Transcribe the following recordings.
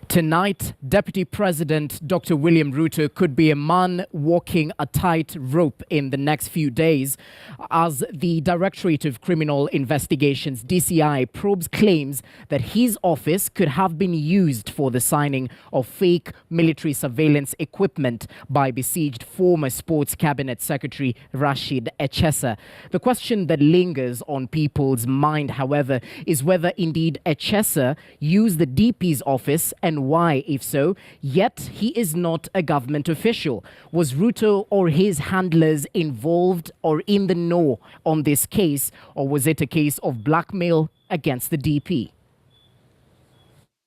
Tonight, Deputy President Dr. William Ruto could be a man walking a tight rope in the next few days as the Directorate of Criminal Investigations, DCI, probes claims that his office could have been used for the signing of fake military surveillance equipment by besieged former Sports Cabinet Secretary Rashid Echesa. The question that lingers on people's mind, however, is whether indeed Echesa used the DP's office and why, if so. Yet he is not a government official. Was Ruto or his handlers involved or in the know on this case, or was it a case of blackmail against the DP?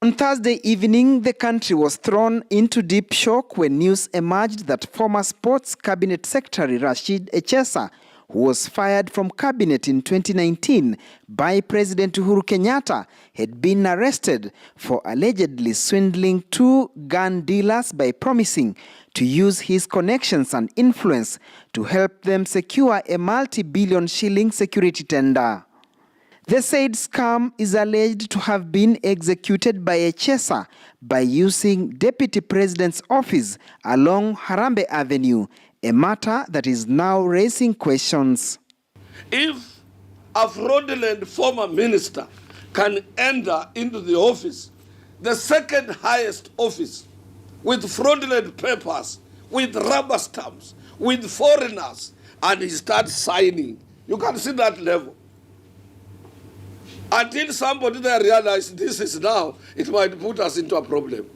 On Thursday evening, the country was thrown into deep shock when news emerged that former Sports Cabinet Secretary Rashid Echesa, who was fired from cabinet in 2019 by President Uhuru Kenyatta, had been arrested for allegedly swindling two gun dealers by promising to use his connections and influence to help them secure a multi-billion shilling security tender. The said scam is alleged to have been executed by Echesa by using Deputy President's office along Harambee Avenue, a matter that is now raising questions. If a fraudulent former minister can enter into the office, the second highest office, with fraudulent papers, with rubber stamps, with foreigners, and he starts signing, you can see that level. Until somebody there realizes this is now, it might put us into a problem.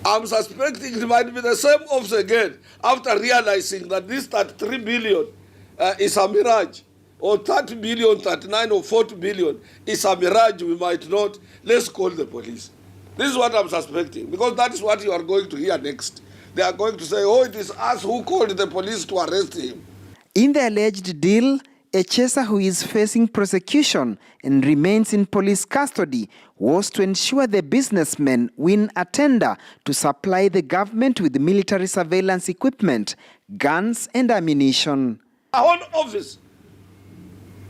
I'm suspecting it might be the same office again after realizing that this 33 billion is a mirage, or 30 billion, 39 or 40 billion is a mirage. We might not. Let's call the police. This is what I'm suspecting, because that is what you are going to hear next. They are going to say, oh, it is us who called the police to arrest him. In the alleged deal, Echesa, who is facing prosecution and remains in police custody, was to ensure the businessmen win a tender to supply the government with military surveillance equipment, guns and ammunition. A whole office,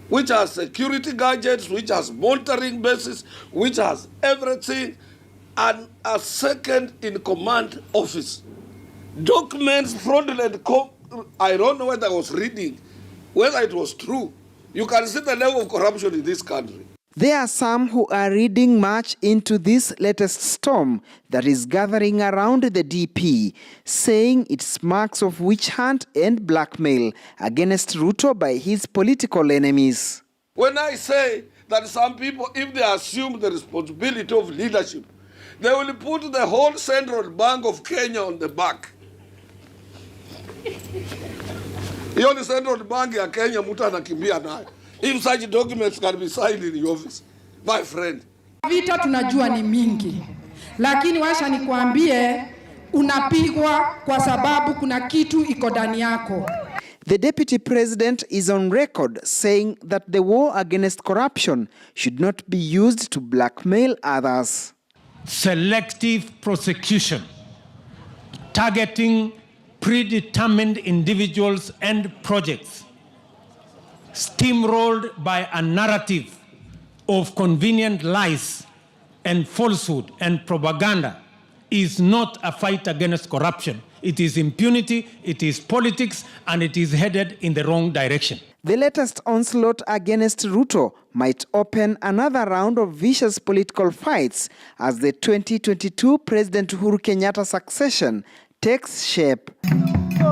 which has security gadgets, which has monitoring bases, which has everything, and a second-in-command office. Documents fraudulent, I don't know whether I was reading, whether it was true. You can see the level of corruption in this country. There are some who are reading much into this latest storm that is gathering around the DP, saying it's marks of witch hunt and blackmail against Ruto by his political enemies. When I say that some people, if they assume the responsibility of leadership, they will put the whole Central Bank of Kenya on the back. The only Central Bank ya Kenya mtu anakimbia nayo. If such documents can be signed in the office, my friend. Vita tunajua ni mingi, lakini washa nikuambie unapigwa kwa sababu kuna kitu iko ndani yako. The Deputy President is on record saying that the war against corruption should not be used to blackmail others. Selective prosecution, targeting predetermined individuals and projects, steamrolled by a narrative of convenient lies and falsehood and propaganda, is not a fight against corruption. It is impunity, it is politics, and it is headed in the wrong direction. The latest onslaught against Ruto might open another round of vicious political fights as the 2022 President Uhuru Kenyatta succession takes shape.